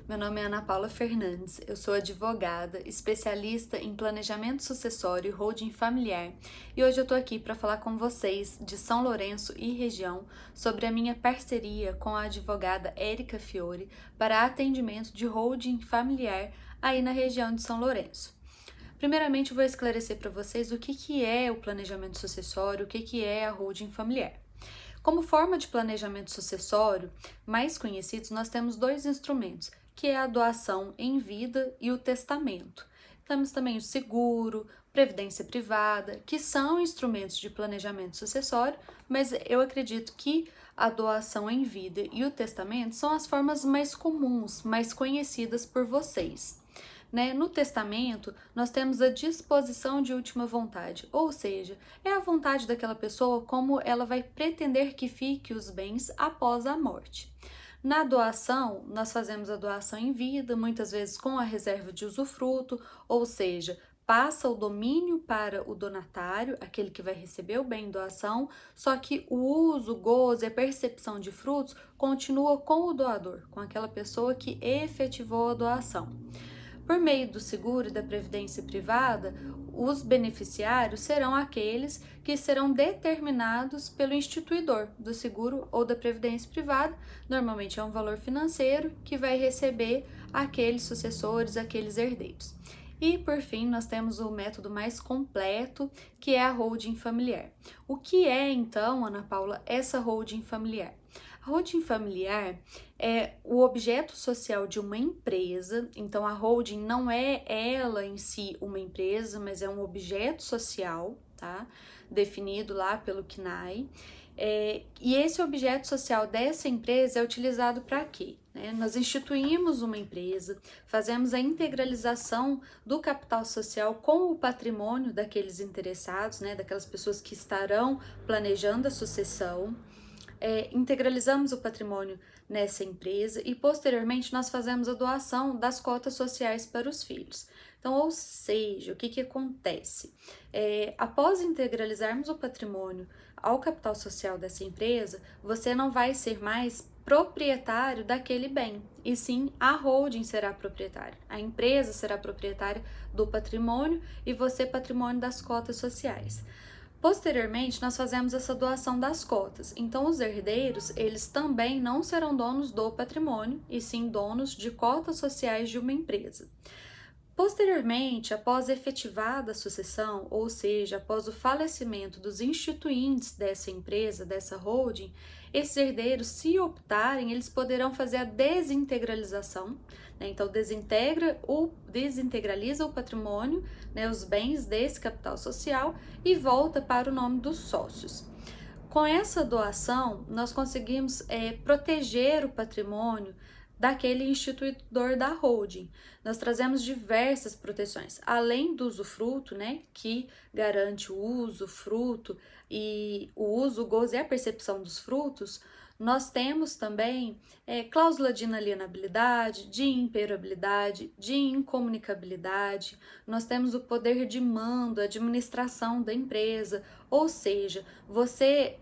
Meu nome é Ana Paula Fernandes, eu sou advogada, especialista em planejamento sucessório e holding familiar, e hoje eu tô aqui para falar com vocês de São Lourenço e região sobre a minha parceria com a advogada Érica Fiore para atendimento de holding familiar aí na região de São Lourenço. Primeiramente, eu vou esclarecer para vocês o que é o planejamento sucessório, o que é a holding familiar. Como forma de planejamento sucessório mais conhecidos, nós temos dois instrumentos, que é a doação em vida e o testamento. Temos também o seguro, previdência privada, que são instrumentos de planejamento sucessório, mas eu acredito que a doação em vida e o testamento são as formas mais comuns, mais conhecidas por vocês. No testamento, nós temos a disposição de última vontade, ou seja, é a vontade daquela pessoa como ela vai pretender que fique os bens após a morte. Na doação, nós fazemos a doação em vida, muitas vezes com a reserva de usufruto, ou seja, passa o domínio para o donatário, aquele que vai receber o bem em doação, só que o uso, o gozo e a percepção de frutos continua com o doador, com aquela pessoa que efetivou a doação. Por meio do seguro e da previdência privada, os beneficiários serão aqueles que serão determinados pelo instituidor do seguro ou da previdência privada, normalmente é um valor financeiro que vai receber aqueles sucessores, aqueles herdeiros. E, por fim, nós temos o método mais completo, que é a holding familiar. O que é, então, Ana Paula, essa holding familiar? A holding familiar é o objeto social de uma empresa, então a holding não é ela em si uma empresa, mas é um objeto social, tá? Definido lá pelo CNAE. E esse objeto social dessa empresa é utilizado para quê? Nós instituímos uma empresa, fazemos a integralização do capital social com o patrimônio daqueles interessados, daquelas pessoas que estarão planejando a sucessão. Integralizamos o patrimônio nessa empresa e posteriormente nós fazemos a doação das cotas sociais para os filhos. Então, ou seja, o que acontece? Após integralizarmos o patrimônio ao capital social dessa empresa, você não vai ser mais proprietário daquele bem, e sim a holding será proprietária. A empresa será proprietária do patrimônio e você patrimônio das cotas sociais. Posteriormente, nós fazemos essa doação das cotas. Então, os herdeiros, eles também não serão donos do patrimônio, e sim donos de cotas sociais de uma empresa. Posteriormente, após efetivada a sucessão, ou seja, após o falecimento dos instituintes dessa empresa, dessa holding, esses herdeiros, se optarem, eles poderão fazer a desintegralização, então desintegraliza o patrimônio, os bens desse capital social e volta para o nome dos sócios. Com essa doação, nós conseguimos proteger o patrimônio daquele instituidor da holding. Nós trazemos diversas proteções, além do usufruto, que garante o uso, fruto e o uso, o gozo e a percepção dos frutos. Nós temos também cláusula de inalienabilidade, de imperabilidade, de incomunicabilidade, nós temos o poder de mando, administração da empresa, ou seja, você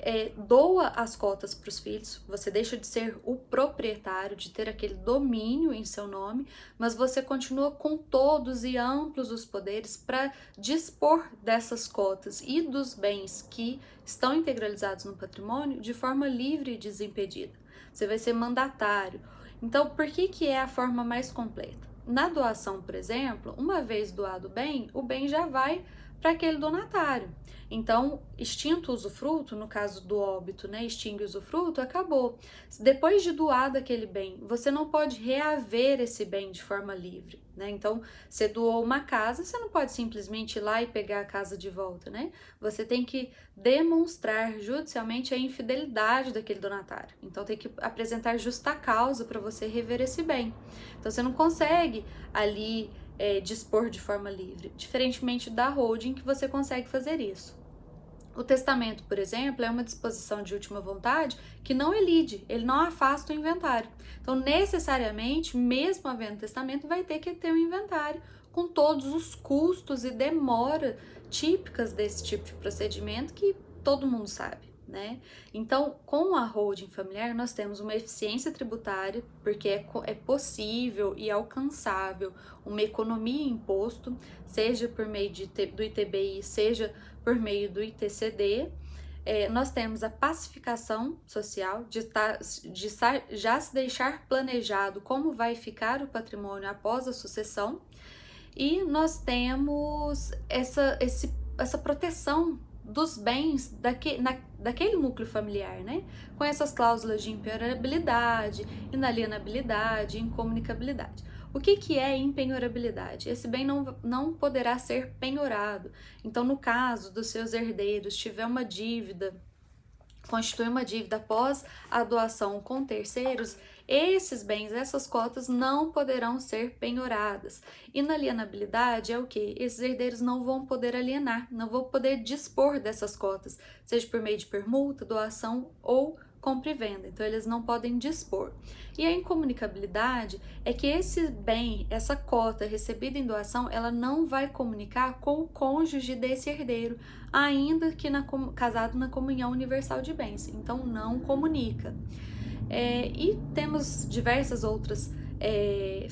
doa as cotas para os filhos, você deixa de ser o proprietário, de ter aquele domínio em seu nome, mas você continua com todos e amplos os poderes para dispor dessas cotas e dos bens que estão integralizados no patrimônio de forma livre e desimpedida. Você vai ser mandatário. Então, por que é a forma mais completa? Na doação, por exemplo, uma vez doado o bem já vai para aquele donatário. Então, extinto o usufruto, no caso do óbito, extingue o usufruto, acabou. Depois de doado aquele bem, você não pode reaver esse bem de forma livre, Então, você doou uma casa, você não pode simplesmente ir lá e pegar a casa de volta, Você tem que demonstrar judicialmente a infidelidade daquele donatário. Então, tem que apresentar justa causa para você rever esse bem. Então, você não consegue ali dispor de forma livre, diferentemente da holding, que você consegue fazer isso. O testamento, por exemplo, é uma disposição de última vontade que não elide, ele não afasta o inventário. Então, necessariamente, mesmo havendo testamento, vai ter que ter um inventário com todos os custos e demora típicas desse tipo de procedimento que todo mundo sabe. né? Então, com a holding familiar, nós temos uma eficiência tributária, porque é possível e alcançável uma economia em imposto, seja por meio do ITBI, seja por meio do ITCD. Nós temos a pacificação social, já se deixar planejado como vai ficar o patrimônio após a sucessão, e nós temos essa proteção dos bens daquele núcleo familiar, né? Com essas cláusulas de impenhorabilidade, inalienabilidade, incomunicabilidade. O que é impenhorabilidade? Esse bem não poderá ser penhorado. Então, no caso dos seus herdeiros, tiver uma dívida, constitui uma dívida após a doação com terceiros, esses bens, essas cotas não poderão ser penhoradas. Inalienabilidade é o que? Esses herdeiros não vão poder alienar, não vão poder dispor dessas cotas, seja por meio de permuta, doação ou compra e venda. Então, eles não podem dispor. E a incomunicabilidade é que esse bem, essa cota recebida em doação, ela não vai comunicar com o cônjuge desse herdeiro, ainda que casado na comunhão universal de bens. Então, não comunica. E temos diversas outras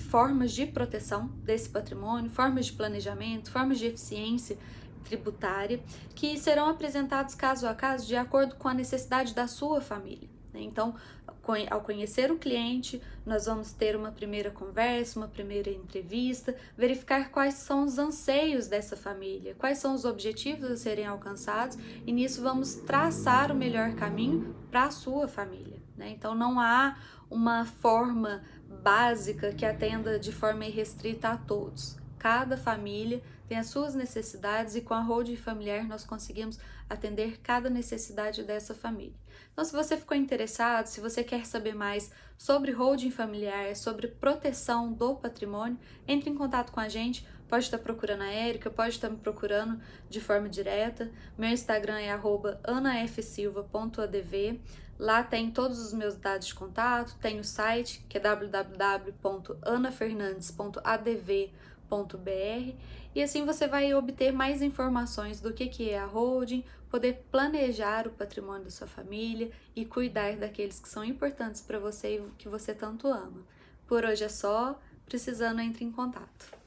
formas de proteção desse patrimônio, formas de planejamento, formas de eficiência tributária, que serão apresentados caso a caso de acordo com a necessidade da sua família. Então, ao conhecer o cliente, nós vamos ter uma primeira conversa, uma primeira entrevista, verificar quais são os anseios dessa família, quais são os objetivos a serem alcançados, e nisso vamos traçar o melhor caminho para a sua família, né? Então, não há uma forma básica que atenda de forma irrestrita a todos. Cada família tem as suas necessidades e com a holding familiar nós conseguimos atender cada necessidade dessa família. Então, se você ficou interessado, se você quer saber mais sobre holding familiar, sobre proteção do patrimônio, entre em contato com a gente. Pode estar procurando a Érica, pode estar me procurando de forma direta. Meu Instagram é @anafsilva.adv. Lá tem todos os meus dados de contato, tem o site que é www.anafernandes.adv.br, e assim você vai obter mais informações do que é a holding, poder planejar o patrimônio da sua família e cuidar daqueles que são importantes para você e que você tanto ama. Por hoje é só, precisando, entre em contato.